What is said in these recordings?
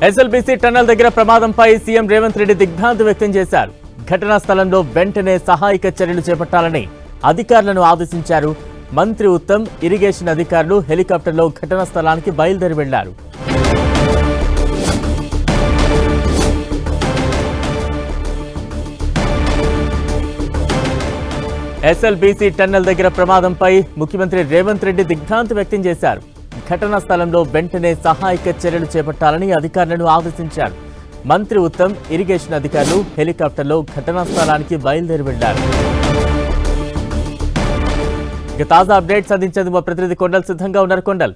SLBC tunnel దగ్గర ప్రమాదంపై CM Revanth Reddy దిగ్భ్రాంతి వ్యక్తం చేశారు. ఘటనా స్థలంలో వెంటనే సహాయక చర్యలు చేపట్టాలని అధికారులను ఆదేశించారు. మంత్రి ఉత్తమ్, ఇరిగేషన్ అధికారులు హెలికాప్టర్లో ఘటనా స్థలానికి బయలుదేరి వెళ్లారు. ఎస్ఎల్బీసీ టన్నల్ దగ్గర ప్రమాదంపై ముఖ్యమంత్రి రేవంత్ రెడ్డి దిగ్భ్రాంతి వ్యక్తం చేశారు. ఘటనా స్థలంలో వెంటనే సహాయక చర్యలు చేపట్టాలని అధికారులను ఆదేశించారు. మంత్రి ఉత్తమ్, ఇరిగేషన్ అధికారులు హెలికాప్టర్లో ఘటనా స్థలానికి బయలుదేరి వెళ్లారు. ఇక తాజా అప్డేట్స్ అందించేందుకు మా ప్రతినిధి కొండల్ సిద్ధంగా ఉన్నారు. కొండల్,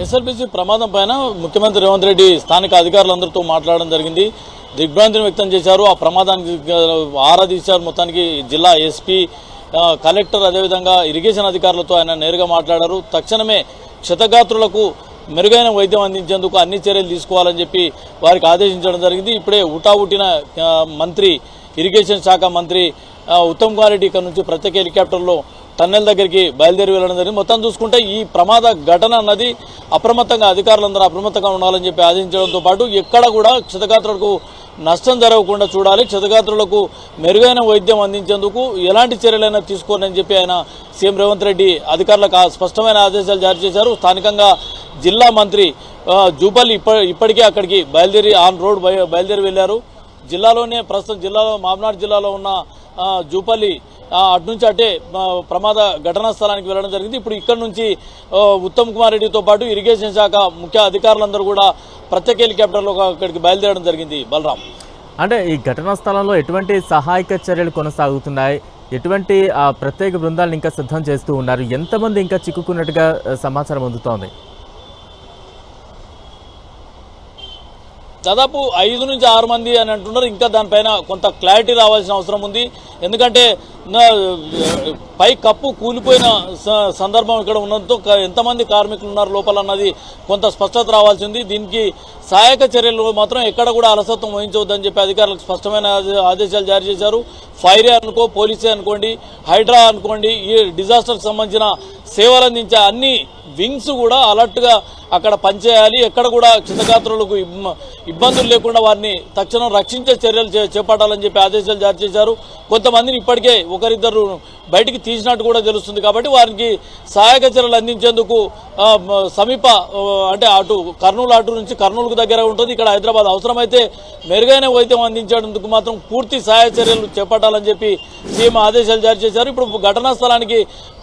ఎస్ఎల్బీసీ ప్రమాదం పైన ముఖ్యమంత్రి రేవంత్ రెడ్డి స్థానిక అధికారులందరితో మాట్లాడడం జరిగింది. దిగ్భ్రాంతిని వ్యక్తం చేశారు. ఆ ప్రమాదానికి ఆరా తీశారు. మొత్తానికి జిల్లా ఎస్పీ, కలెక్టర్, అదేవిధంగా ఇరిగేషన్ అధికారులతో ఆయన నేరుగా మాట్లాడారు. తక్షణమే క్షతగాత్రులకు మెరుగైన వైద్యం అందించేందుకు అన్ని చర్యలు తీసుకోవాలని చెప్పి వారికి ఆదేశించడం జరిగింది. ఇప్పుడే ఉటావుటిన మంత్రి, ఇరిగేషన్ శాఖ మంత్రి ఉత్తమ్ కుమార్ రెడ్డి ఇక్కడ నుంచి ప్రత్యేక హెలికాప్టర్లో టన్నెల్ దగ్గరికి బయలుదేరి వెళ్ళడం జరిగింది. మొత్తం చూసుకుంటే ఈ ప్రమాద ఘటన అన్నది అధికారులందరూ అప్రమత్తంగా ఉండాలని చెప్పి ఆదేశించడంతో పాటు ఎక్కడ కూడా క్షతగాత్రులకు నష్టం జరగకుండా చూడాలి, క్షతగాత్రులకు మెరుగైన వైద్యం అందించేందుకు ఎలాంటి చర్యలైనా తీసుకోవాలని చెప్పి ఆయన సీఎం రేవంత్ రెడ్డి అధికారులకు స్పష్టమైన ఆదేశాలు జారీ చేశారు. స్థానికంగా జిల్లా మంత్రి జూపల్లి ఇప్పటికే అక్కడికి బయలుదేరి వెళ్లారు. జిల్లాలోనే ప్రస్తుతం మామనాడు జిల్లాలో ఉన్న జూపల్లి అటు నుంచి అటే ప్రమాద ఘటనా స్థలానికి వెళ్లడం జరిగింది. ఇప్పుడు ఇక్కడ నుంచి ఉత్తమ్ కుమార్ రెడ్డితో పాటు ఇరిగేషన్ శాఖ ముఖ్య అధికారులందరూ కూడా ప్రత్యేక హెలికాప్టర్లో అక్కడికి బయలుదేరడం జరిగింది. బలరాం, అంటే ఈ ఘటనా స్థలంలో ఎటువంటి సహాయక చర్యలు కొనసాగుతున్నాయి? ఎటువంటి ప్రత్యేక బృందాలను ఇంకా సిద్ధం చేస్తూ ఉన్నారు? ఎంతమంది ఇంకా చిక్కుకున్నట్టుగా సమాచారం అందుతోంది? దాదాపు 5 నుంచి 6 మంది అని అంటున్నారు. ఇంకా దానిపైన కొంత క్లారిటీ రావాల్సిన అవసరం ఉంది. ఎందుకంటే పై కప్పు కూలిపోయిన సందర్భం ఇక్కడ ఉన్నందుతో ఎంతమంది కార్మికులు ఉన్నారు లోపల అన్నది కొంత స్పష్టత రావాల్సింది. దీనికి సహాయక చర్యలు మాత్రం ఎక్కడ కూడా అలసత్వం వహించవద్దని చెప్పి అధికారులకు స్పష్టమైన ఆదేశాలు జారీ చేశారు. ఫైరే అనుకో, పోలీసే అనుకోండి, హైడ్రా అనుకోండి, ఈ డిజాస్టర్కి సంబంధించిన సేవలు అందించే అన్ని వింగ్స్ కూడా అలర్ట్గా అక్కడ పనిచేయాలి. ఎక్కడ కూడా క్షతగాత్రులకు ఇబ్బందులు లేకుండా వారిని తక్షణం రక్షించే చర్యలు చేపట్టాలని చెప్పి ఆదేశాలు జారీ చేశారు. కొంతమందిని ఇప్పటికే ఒకరిద్దరు బయటికి తీసినట్టు కూడా తెలుస్తుంది. కాబట్టి వారికి సహాయక చర్యలు అందించేందుకు సమీప అంటే కర్నూలు నుంచి కర్నూలుకు దగ్గర ఉంటుంది. ఇక్కడ హైదరాబాద్ అవసరమైతే మెరుగైన వైద్యం అందించేందుకు మాత్రం పూర్తి సహాయ చర్యలు చేపట్టాలని చెప్పి సీఎం ఆదేశాలు జారీ చేశారు. ఇప్పుడు ఘటనా స్థలానికి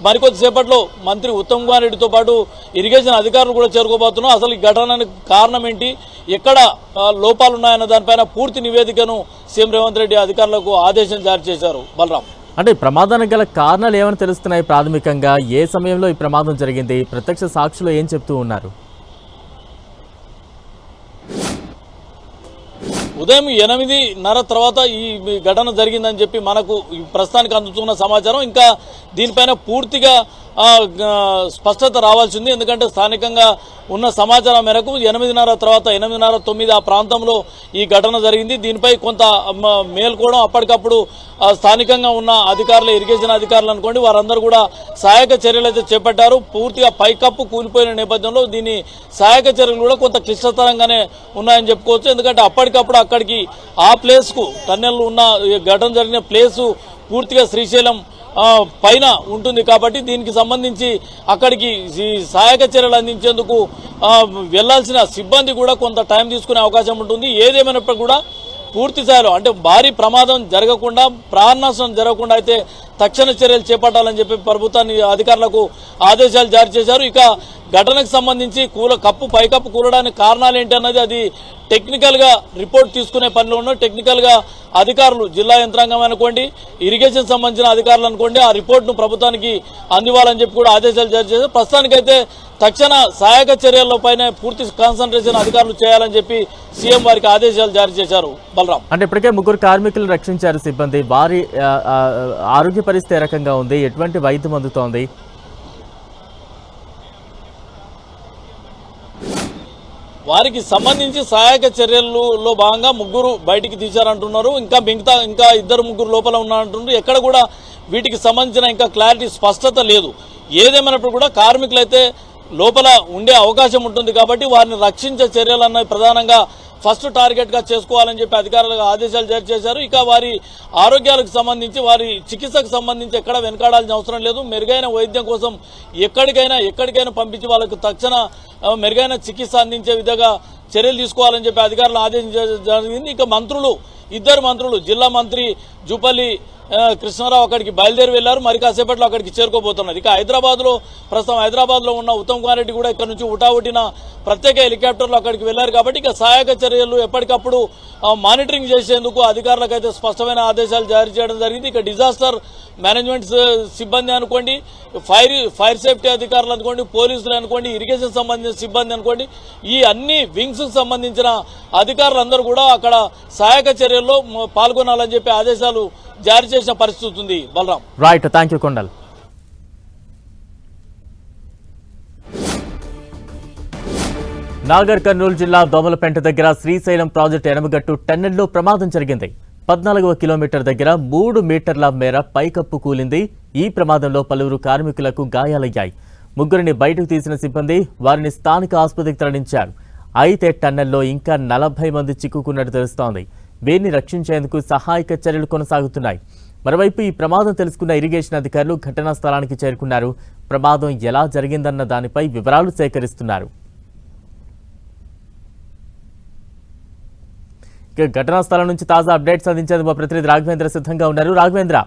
మరికొద్దిసేపట్లో మంత్రి ఉత్తమ్ కుమార్ రెడ్డితో పాటు ఇరిగేషన్ అధికారులు కూడా చేరుకోబోతున్నాం. అసలు ఈ ఘటనకు కారణం ఏంటి, ఎక్కడ లోపాలు ఉన్నాయన్న దానిపైన పూర్తి నివేదికను సీఎం రేవంత్ రెడ్డి అధికారులకు ఆదేశం జారీ చేశారు. బలరాం, అంటే ప్రమాదానికి గల కారణాలు ఏమైనా తెలుస్తున్నాయి? ప్రాథమికంగా ఏ సమయంలో ఈ ప్రమాదం జరిగింది? ప్రత్యక్ష సాక్షులు ఏం చెప్తూ ఉన్నారు? ఉదయం 8:30 తర్వాత ఈ ఘటన జరిగిందని చెప్పి మనకు ప్రస్తుతానికి అందుతున్న సమాచారం. ఇంకా దీనిపైన పూర్తిగా స్పష్టత రావాల్సింది. ఎందుకంటే స్థానికంగా ఉన్న సమాచారం మేరకు 8:30 తర్వాత 8:30-9 ఆ ప్రాంతంలో ఈ ఘటన జరిగింది. దీనిపై కొంత మేల్కోవడం, అప్పటికప్పుడు స్థానికంగా ఉన్న అధికారులు, ఇరిగేషన్ అధికారులు అనుకోండి, వారందరూ కూడా సహాయక చర్యలు అయితే చేపట్టారు. పూర్తిగా పైకప్పు కూలిపోయిన నేపథ్యంలో దీని సహాయక చర్యలు కూడా కొంత క్లిష్టతరంగానే ఉన్నాయని చెప్పుకోవచ్చు. ఎందుకంటే అప్పటికప్పుడు అక్కడికి ఆ ప్లేస్కు టన్నెల్ ఉన్న ఘటన జరిగిన ప్లేసు పూర్తిగా శ్రీశైలం పైన ఉంటుంది. కాబట్టి దీనికి సంబంధించి అక్కడికి సహాయక చర్యలు అందించేందుకు వెళ్లాల్సిన సిబ్బంది కూడా కొంత టైం తీసుకునే అవకాశం ఉంటుంది. ఏదేమైనప్పటికీ కూడా పూర్తి స్థాయిలో అంటే భారీ ప్రమాదం జరగకుండా, ప్రాణనష్టం జరగకుండా అయితే తక్షణ చర్యలు చేపట్టాలని చెప్పి ప్రభుత్వాన్ని అధికారులకు ఆదేశాలు జారీ చేశారు. ఇక ఘటనకు సంబంధించి పైకప్పు కూలడానికి కారణాలు ఏంటి అన్నది అది టెక్నికల్గా రిపోర్ట్ తీసుకునే పనిలో ఉన్న టెక్నికల్గా అధికారులు, జిల్లా యంత్రాంగం అనుకోండి, ఇరిగేషన్ సంబంధించిన అధికారులు అనుకోండి, ఆ రిపోర్ట్ను ప్రభుత్వానికి అందివ్వాలని చెప్పి కూడా ఆదేశాలు జారీ చేశారు. ప్రస్తుతానికైతే తక్షణ సహాయక చర్యలపైన పూర్తి కాన్సన్ట్రేషన్ అధికారులు చేయాలని చెప్పి సీఎం వారికి ఆదేశాలు జారీ చేశారు. బలరాం, అంటే ఇప్పటికే 3 కార్మికులు రక్షించారు సిబ్బంది. వారి ఆరోగ్య పరిస్థితి ఏ రకంగా ఉంది? ఎటువంటి వైద్యం అందుతోంది? వారికి సంబంధించి సహాయక చర్యల్లో భాగంగా 3 బయటికి తీశారంటున్నారు. ఇంకా 2-3 లోపల ఉన్నారంటున్నారు. ఎక్కడ కూడా వీటికి సంబంధించిన ఇంకా క్లారిటీ, స్పష్టత లేదు. ఏదేమైనప్పుడు కూడా కార్మికులైతే లోపల ఉండే అవకాశం ఉంటుంది కాబట్టి వారిని రక్షించే చర్యలన్నది ప్రధానంగా ఫస్ట్ టార్గెట్గా చేసుకోవాలని చెప్పి అధికారులకు ఆదేశాలు జారీ చేశారు. ఇక వారి ఆరోగ్యాలకు సంబంధించి వారి చికిత్సకు సంబంధించి ఎక్కడ వెనకాడాల్సిన అవసరం లేదు. మెరుగైన వైద్యం కోసం ఎక్కడికైనా పంపించి వాళ్ళకు తక్షణ మెరుగైన చికిత్స అందించే విధంగా చర్యలు తీసుకోవాలని చెప్పి అధికారులను ఆదేశించడం జరిగింది. ఇక ఇద్దరు మంత్రులు జిల్లా మంత్రి జూపల్లి కృష్ణారావు అక్కడికి బయలుదేరి వెళ్లారు. మరి కాసేపట్లో అక్కడికి చేరుకోబోతున్నారు. ఇక ప్రస్తుతం హైదరాబాద్ లో ఉన్న ఉత్తమ్ కుమార్ రెడ్డి కూడా ఇక్కడ నుంచి ఉటావుటిన ప్రత్యేక హెలికాప్టర్లు అక్కడికి వెళ్లారు. కాబట్టి ఇక సహాయక చర్యలు ఎప్పటికప్పుడు మానిటరింగ్ చేసేందుకు అధికారులకు అయితే స్పష్టమైన ఆదేశాలు జారీ చేయడం జరిగింది. ఇక డిజాస్టర్ మేనేజ్మెంట్ సిబ్బంది అనుకోండి, ఫైర్ సేఫ్టీ అధికారులు అనుకోండి, పోలీసులు అనుకోండి, ఇరిగేషన్ సంబంధించిన సిబ్బంది అనుకోండి, ఈ అన్ని వింగ్స్ కు సంబంధించిన అధికారులందరూ కూడా అక్కడ సహాయక చర్యల్లో పాల్గొనాలని చెప్పి ఆదేశాలు జారీ చేసిన పరిస్థితి ఉంది. Balaram. Right, thank you Kondal. Nagar Kurnool జిల్లా దోమలపెంట దగ్గర శ్రీశైలం ప్రాజెక్టు ఎనమగట్టు టన్నెల్లో ప్రమాదం జరిగింది. 14వ కిలోమీటర్ దగ్గర 3 మీటర్ల మేర పైకప్పు కూలింది. ఈ ప్రమాదంలో పలువురు కార్మికులకు గాయాలయ్యాయి. ముగ్గురిని బయటకు తీసిన సిబ్బంది వారిని స్థానిక ఆసుపత్రికి తరలించారు. అయితే టన్నెల్లో ఇంకా 40 మంది చిక్కుకున్నట్టు తెలుస్తోంది. వీరిని రక్షించేందుకు సహాయక చర్యలు కొనసాగుతున్నాయి. మరోవైపు ఈ ప్రమాదం తెలుసుకున్న ఇరిగేషన్ అధికారులు ఘటనా స్థలానికి చేరుకున్నారు. ప్రమాదం ఎలా జరిగిందన్న దానిపై వివరాలు సేకరిస్తున్నారు. ఘటనా స్థలం నుంచి తాజా అప్డేట్స్ అందించేందుకు మా ప్రతినిధి రాఘవేంద్ర సిద్ధంగా ఉన్నారు. రాఘవేంద్ర.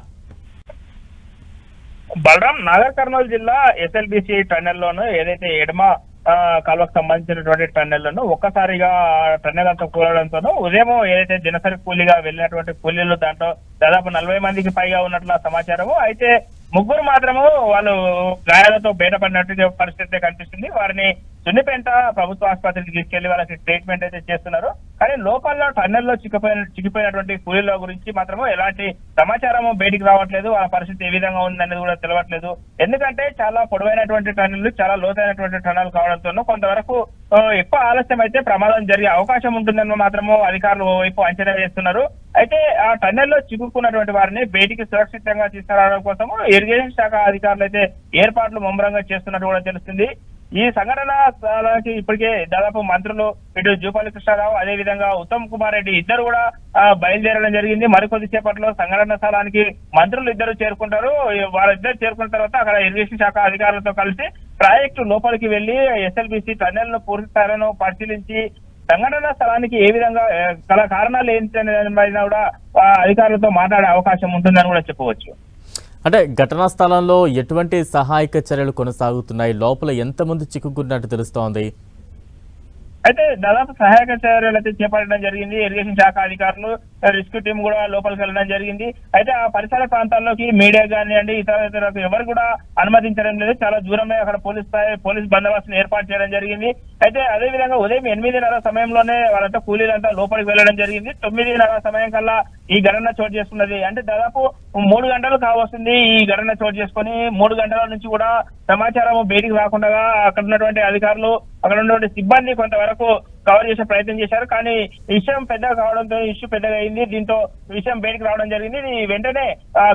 బలరాం, నాగర్ కర్నూలు జిల్లా ఎస్ఎల్బిసి టన్నెల్లోను ఏదైతే ఎడమ కాలువకు సంబంధించినటువంటి టన్నెల్లోను ఒక్కసారిగా టన్నెల్ అంతా కూలడంతోనూ ఉదయం ఏదైతే దినసరి కూలీగా వెళ్ళినటువంటి కూలీలు దాంట్లో దాదాపు 40 మందికి పైగా ఉన్నట్ల సమాచారము. అయితే ముగ్గురు మాత్రము వాళ్ళు గాయాలతో బయటపడినట్టు పరిస్థితి కనిపిస్తుంది. వారిని సున్నిపేట ప్రభుత్వ ఆసుపత్రికి తీసుకెళ్లి వాళ్ళకి ట్రీట్మెంట్ అయితే చేస్తున్నారు. కానీ లోపల టన్నెల్లో చిక్కిపోయినటువంటి కూలీల గురించి మాత్రము ఎలాంటి సమాచారము బయటికి రావట్లేదు. వాళ్ళ పరిస్థితి ఏ విధంగా ఉందనేది కూడా తెలియట్లేదు. ఎందుకంటే చాలా పొడవైనటువంటి టన్నెల్, చాలా లోతైనటువంటి టన్నెల్ కావడంతో కొంతవరకు ఎక్కువ ఆలస్యం అయితే ప్రమాదం జరిగే అవకాశం ఉంటుందని మాత్రము అధికారులు వైపు అంచనా వేస్తున్నారు. అయితే ఆ టన్నెల్లో చిక్కుకున్నటువంటి వారిని బయటికి సురక్షితంగా తీసుకురావడం కోసము ఇరిగేషన్ శాఖ అధికారులు అయితే ఏర్పాట్లు ముమ్మరంగా చేస్తున్నట్టు కూడా తెలుస్తుంది. ఈ సంఘటన స్థలానికి ఇప్పటికే దాదాపు మంత్రులు ఇటు జూపల్లి కృష్ణారావు అదే విధంగా ఉత్తమ్ కుమార్ రెడ్డి ఇద్దరు కూడా బయలుదేరడం జరిగింది. మరికొద్దిసేపట్లో సంఘటన స్థలానికి మంత్రులు ఇద్దరు చేరుకుంటారు. వాళ్ళిద్దరు చేరుకున్న తర్వాత అక్కడ ఇరిగేషన్ శాఖ అధికారులతో కలిసి ప్రాజెక్టు లోపలికి వెళ్లి ఎస్ఎల్బిసి టన్నెల్ ను పూర్తి స్థాయిలో పరిశీలించి సంఘటన స్థలానికి ఏ విధంగా గల కారణాలు ఏంటనే దాని పైన కూడా అధికారులతో మాట్లాడే అవకాశం ఉంటుందని కూడా చెప్పవచ్చు. అంటే ఘటనా స్థలంలో ఎటువంటి సహాయక చర్యలు కొనసాగుతున్నాయి? లోపల ఎంతమంది చిక్కుకున్నట్టు తెలుస్తోంది? అయితే దాదాపు సహాయక చర్యలు అయితే చేపట్టడం జరిగింది. ఇరిగేషన్ శాఖ అధికారులు, రెస్క్యూ టీం కూడా లోపలికి వెళ్ళడం జరిగింది. అయితే ఆ పరిసర ప్రాంతాల్లోకి మీడియా కానివ్వండి ఇతర ఎవరు కూడా అనుమతించడం లేదు. చాలా దూరమే అక్కడ పోలీస్ బందోబస్తును ఏర్పాటు చేయడం జరిగింది. అయితే అదే విధంగా ఉదయం 8:30 సమయంలోనే వాళ్ళంతా కూలీలంతా లోపలికి వెళ్ళడం జరిగింది. 9:30 సమయం కల్లా ఈ ఘటన చోటు చేసుకున్నది. అంటే దాదాపు 3 గంటలు కావస్తుంది ఈ ఘటన చోటు చేసుకుని. 3 గంటల నుంచి కూడా సమాచారం బయటికి రాకుండా అక్కడ ఉన్నటువంటి అధికారులు, అక్కడ ఉన్నటువంటి సిబ్బంది కొంతవరకు కవర్ చేసే ప్రయత్నం చేశారు. కానీ విషయం పెద్దగా కావడంతో ఇష్యూ పెద్దగా అయింది. దీంతో విషయం బయటకు రావడం జరిగింది. వెంటనే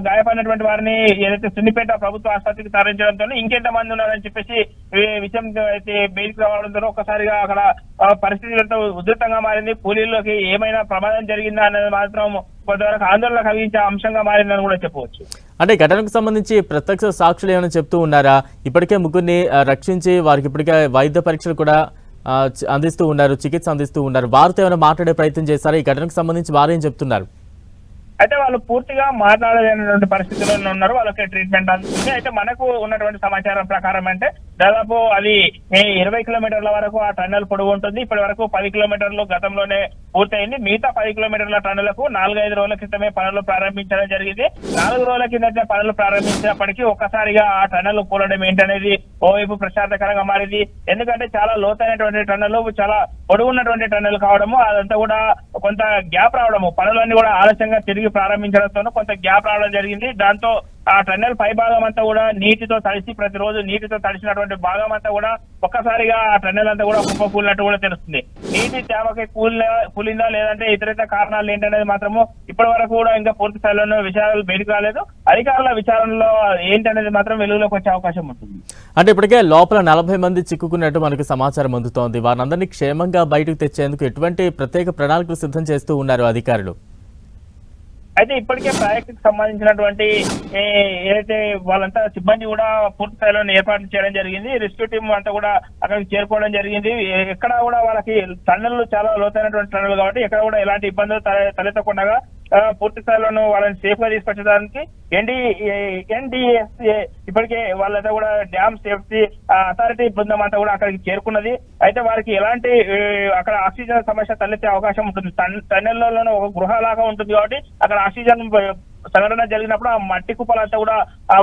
గాయపడినటువంటి వారిని ఏదైతే సున్నిపేట ప్రభుత్వ ఆసుపత్రికి తరలించడంతో ఇంకెంతమంది ఉన్నారని చెప్పేసి విషయం అయితే బయటకు రావడంతో ఒక్కసారిగా అక్కడ పరిస్థితి ఎంతో ఉధృతంగా మారింది. కూలీల్లోకి ఏమైనా ప్రమాదం జరిగిందా అనేది మాత్రం కొంతవరకు ఆందోళన కలిగించే అంశంగా మారిందని కూడా చెప్పవచ్చు. అంటే ఘటనకు సంబంధించి ప్రత్యక్ష సాక్షులు ఏమైనా చెప్తూ ఉన్నారా? ఇప్పటికే ముగ్గురిని రక్షించి వారికి ఇప్పటికే వైద్య పరీక్షలు కూడా అందిస్తూ ఉన్నారు, చికిత్స అందిస్తూ ఉన్నారు. వారితో ఏమైనా మాట్లాడే ప్రయత్నం చేశారా? ఈ ఘటనకు సంబంధించి వారేం చెప్తున్నారు? అయితే వాళ్ళు పూర్తిగా మాట్లాడలేనటువంటి పరిస్థితుల్లో ఉన్నారు. వాళ్ళకి ట్రీట్మెంట్ అందుతుంది. అయితే మనకు ఉన్నటువంటి సమాచారం ప్రకారం అంటే దాదాపు అది 20 కిలోమీటర్ల వరకు ఆ టన్నెల్ పొడవు ఉంటుంది. ఇప్పటి వరకు 10 కిలోమీటర్లు గతంలోనే పూర్తయింది. మిగతా 10 కిలోమీటర్ల టన్నెలకు 4-5 రోజుల క్రితమే పనులు ప్రారంభించడం జరిగింది. 4 రోజుల కిందటే పనులు ప్రారంభించినప్పటికీ ఒక్కసారిగా ఆ టన్నెల్ కూలడం ఏంటనేది ఓవైపు ప్రశాంతకరంగా మారింది. ఎందుకంటే చాలా లోతైనటువంటి టన్నెల్, చాలా పొడవు ఉన్నటువంటి టన్నెల్ కావడము, అదంతా కూడా కొంత గ్యాప్ రావడము, పనులన్నీ కూడా ఆలస్యంగా తిరిగి ప్రారంభించడంతో కొంత గ్యాప్ రావడం జరిగింది. దాంతో ఆ టన్నెల్ పై భాగం అంతా కూడా నీటితో తడిసి ప్రతిరోజు నీటితో తడిసినటువంటి భాగం అంతా కూడా ఒక్కసారిగా ఆ టన్నెల్ అంతా కూడా కుప్పకూలినట్టు కూడా తెలుస్తుంది. నీటి తేమకి కూలిందా లేదంటే ఇతర కారణాలు ఏంటనేది మాత్రము ఇప్పటి వరకు కూడా ఇంకా పూర్తి స్థాయిలో విషయాలు బయటకు రాలేదు. అధికారుల విచారణలో ఏంటనేది మాత్రం వెలుగులోకి వచ్చే అవకాశం ఉంటుంది. అంటే ఇప్పటికే లోపల 40 మంది చిక్కుకున్నట్టు మనకు సమాచారం అందుతోంది. వారందరినీ క్షేమంగా బయటకు తెచ్చేందుకు ఎటువంటి ప్రత్యేక ప్రణాళికలు సిద్ధం చేస్తూ ఉన్నారు అధికారులు? అయితే ఇప్పటికే ప్రాజెక్టుకు సంబంధించినటువంటి ఏదైతే వాళ్ళంతా సిబ్బంది కూడా పూర్తి స్థాయిలో ఏర్పాట్లు చేయడం జరిగింది. రెస్క్యూ టీం అంతా కూడా అక్కడికి చేరుకోవడం జరిగింది. ఎక్కడ కూడా వాళ్ళకి టన్నెల్ చాలా లోతైనటువంటి టన్నెల్ కాబట్టి ఎక్కడ కూడా ఎలాంటి ఇబ్బందులు తలెత్తకుండా పూర్తి స్థాయిలోనూ వాళ్ళని సేఫ్ గా తీసుకొచ్చడానికి ఎన్డీఎస్ఏ ఇప్పటికే వాళ్ళంతా కూడా డ్యామ్ సేఫ్టీ అథారిటీ బృందం అంతా కూడా అక్కడికి చేరుకున్నది. అయితే వారికి ఎలాంటి అక్కడ ఆక్సిజన్ సమస్య తలెత్తే అవకాశం ఉంటుంది. టన్నెల్లోనే ఒక గృహలాగా ఉంటుంది కాబట్టి అక్కడ ఆక్సిజన్ సంఘటన జరిగినప్పుడు ఆ మట్టి కుప్పలంతా కూడా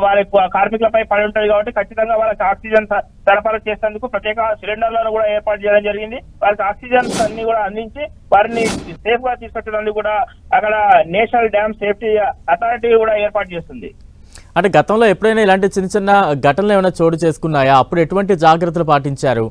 వారి కార్మికులపై పడి ఉంటది కాబట్టి ఖచ్చితంగా వాళ్ళకి ఆక్సిజన్ సరఫరా చేసేందుకు ప్రత్యేక సిలిండర్లను కూడా ఏర్పాటు చేయడం జరిగింది. వారికి ఆక్సిజన్ అన్ని కూడా అందించి వారిని సేఫ్ గా తీసుకొచ్చడానికి కూడా అక్కడ నేషనల్ డ్యామ్ సేఫ్టీ అథారిటీ కూడా ఏర్పాటు చేస్తుంది. అంటే గతంలో ఎప్పుడైనా ఇలాంటి చిన్న చిన్న ఘటనలు ఏమైనా చోటు చేసుకున్నాయా? అప్పుడు ఎటువంటి జాగ్రత్తలు పాటించారు?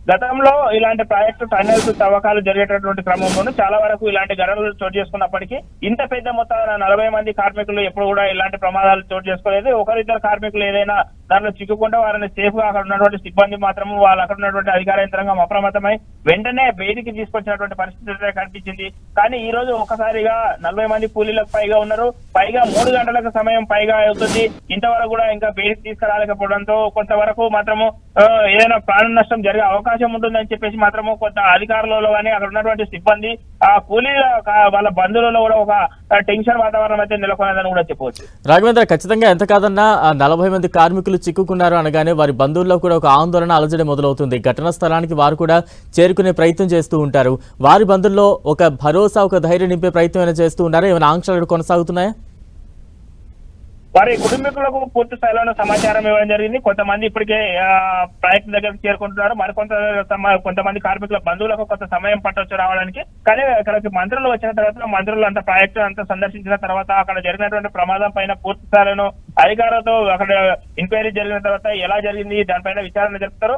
గతంలో ఇలాంటి ప్రాజెక్టు టన్నెల్స్ తవ్వకాలు జరిగేటటువంటి క్రమంలోనూ చాలా వరకు ఇలాంటి ఘటనలు చోటు చేసుకున్నప్పటికీ ఇంత పెద్ద మొత్తాన 40 మంది కార్మికులు ఎప్పుడు కూడా ఇలాంటి ప్రమాదాలు చోటు చేసుకోలేదు. ఒకరిద్దరు కార్మికులు ఏదైనా దానిలో చిక్కుకుంటే వారిని సేఫ్ గా అక్కడ ఉన్నటువంటి సిబ్బంది మాత్రం వాళ్ళు అక్కడ ఉన్నటువంటి అధికార యంత్రాంగం అప్రమత్తమై వెంటనే బయటికి తీసుకొచ్చినటువంటి పరిస్థితి కనిపించింది. కానీ ఈ రోజు ఒకసారిగా 40 మంది కూలీలకు పైగా ఉన్నారు. పైగా 3 గంటలకు సమయం పైగా అవుతుంది. ఇంతవరకు కూడా ఇంకా బయటికి తీసుకురాలేకపోవడంతో కొంతవరకు మాత్రము ఏదైనా ప్రాణ నష్టం జరిగే అవకాశం ఉంటుందని చెప్పేసి మాత్రము కొంత అధికారులలో కానీ అక్కడ ఉన్నటువంటి సిబ్బంది ఆ కూలీల వాళ్ళ బంధువులలో కూడా ఒక టెన్షన్ వాతావరణం అయితే నెలకొన్నదని కూడా చెప్పవచ్చు. రాఘవేంద్ర, ఖచ్చితంగా ఎంత కాదన్నా 40 మంది కార్మికులు చిక్కుకున్నారు అనగానే వారి బంధువుల్లో కూడా ఒక ఆందోళన అలజడి మొదలవుతుంది. ఘటనా స్థలానికి వారు కూడా చేరుకునే ప్రయత్నం చేస్తూ ఉంటారు. వారి బంధువుల్లో ఒక భరోసా, ఒక ధైర్యం నింపే ప్రయత్నం చేస్తూ ఉన్నారా? ఏమైనా ఆంక్షలు కొనసాగుతున్నాయా? వారి కుటుంబీకులకు పూర్తి స్థాయిలో సమాచారం ఇవ్వడం జరిగింది. కొంతమంది ఇప్పటికే ప్రాజెక్టు దగ్గరకు చేరుకుంటున్నారు. కొంతమంది కార్మికుల బంధువులకు కొంత సమయం పట్టొచ్చు రావడానికి. కానీ అక్కడికి మంత్రులు వచ్చిన తర్వాత మంత్రులు అంతా ప్రాజెక్టు అంతా సందర్శించిన తర్వాత అక్కడ జరిగినటువంటి ప్రమాదం పైన పూర్తి స్థాయిలో అధికారులతో అక్కడ ఎంక్వైరీ జరిగిన తర్వాత ఎలా జరిగింది దానిపైన విచారణ జరుపుతారు.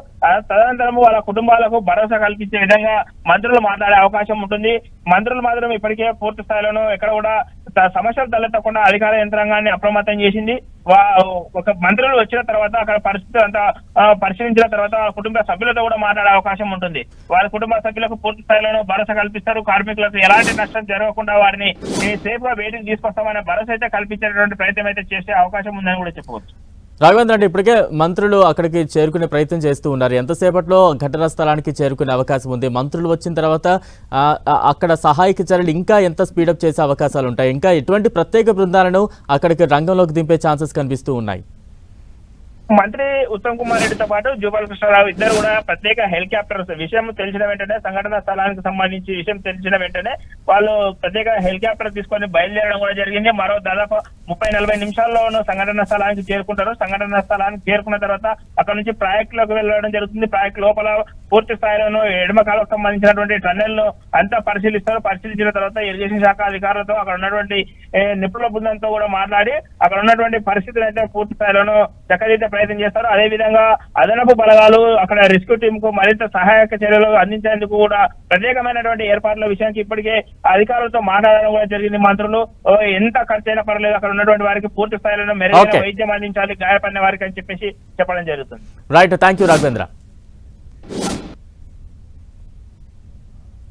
తదనంతరం వాళ్ళ కుటుంబాలకు భరోసా కల్పించే విధంగా మంత్రులు మాట్లాడే అవకాశం ఉంటుంది. మంత్రులు మాత్రం ఇప్పటికే పూర్తి స్థాయిలోనూ ఎక్కడ కూడా సమస్యలు తలెత్తకుండా అధికార యంత్రాంగాన్ని అప్రమత్తం చేసింది. ఒక మంత్రులు వచ్చిన తర్వాత అక్కడ పరిస్థితి అంతా పరిశీలించిన తర్వాత కుటుంబ సభ్యులతో కూడా మాట్లాడే అవకాశం ఉంటుంది. వారి కుటుంబ సభ్యులకు పూర్తి స్థాయిలో భరోసా కల్పిస్తారు. కార్మికులకు ఎలాంటి నష్టం జరగకుండా వారిని సేఫ్ గా బయటికి తీసుకొస్తామనే భరోసా అయితే కల్పించేటువంటి ప్రయత్నం అయితే చేసే అవకాశం ఉందని కూడా చెప్పవచ్చు. రాఘవేంద్ర, అంటే ఇప్పటికే మంత్రులు అక్కడికి చేరుకునే ప్రయత్నం చేస్తూ ఉన్నారు. ఎంతసేపట్లో ఘటనా స్థలానికి చేరుకునే అవకాశం ఉంది? మంత్రులు వచ్చిన తర్వాత అక్కడ సహాయక చర్యలు ఇంకా ఎంత స్పీడప్ చేసే అవకాశాలు ఉంటాయి? ఇంకా ఎటువంటి ప్రత్యేక బృందాలను అక్కడికి రంగంలోకి దింపే ఛాన్సెస్ కనిపిస్తూ ఉన్నాయి? మంత్రి ఉత్తమ్ కుమార్ రెడ్డితో పాటు జూపల్లి కృష్ణారావు ఇద్దరు కూడా ప్రత్యేక హెలికాప్టర్స్ విషయం తెలిసిన వెంటనే సంఘటన స్థలానికి సంబంధించి విషయం తెలిసిన వెంటనే వాళ్ళు ప్రత్యేక హెలికాప్టర్ తీసుకొని బయలుదేరడం కూడా జరిగింది. మరో దాదాపు 30-40 నిమిషాల్లోనూ సంఘటన స్థలానికి చేరుకుంటారు. సంఘటన స్థలానికి చేరుకున్న తర్వాత అక్కడ నుంచి ప్రాజెక్టులోకి వెళ్ళడం జరుగుతుంది. ప్రాజెక్టు లోపల పూర్తి స్థాయిలోనూ ఎడమ కాలకు సంబంధించినటువంటి టన్నెల్ ను అంతా పరిశీలిస్తారు. పరిశీలించిన తర్వాత ఇరిగేషన్ శాఖ అధికారులతో అక్కడ ఉన్నటువంటి నిపుణుల బృందంతో కూడా మాట్లాడి అక్కడ ఉన్నటువంటి పరిస్థితులు అయితే పూర్తి స్థాయిలోనూ చక్కదిద్దే ప్రయత్నం చేస్తారు. అదే విధంగా అదనపు బలగాలు అక్కడ రెస్క్యూ టీమ్ కు మరింత సహాయక చర్యలు అందించేందుకు కూడా ప్రత్యేకమైనటువంటి ఏర్పాట్ల విషయానికి ఇప్పటికే అధికారులతో మాట్లాడడం కూడా జరిగింది. మంత్రులు ఎంత ఖర్చు అయినా పర్లేదు అక్కడ ఉన్నటువంటి వారికి పూర్తి స్థాయిలో మెరుగైన వైద్యం అందించాలి గాయపడిన వారికి అని చెప్పేసి చెప్పడం జరుగుతుంది. Right, thank you Raghavendra.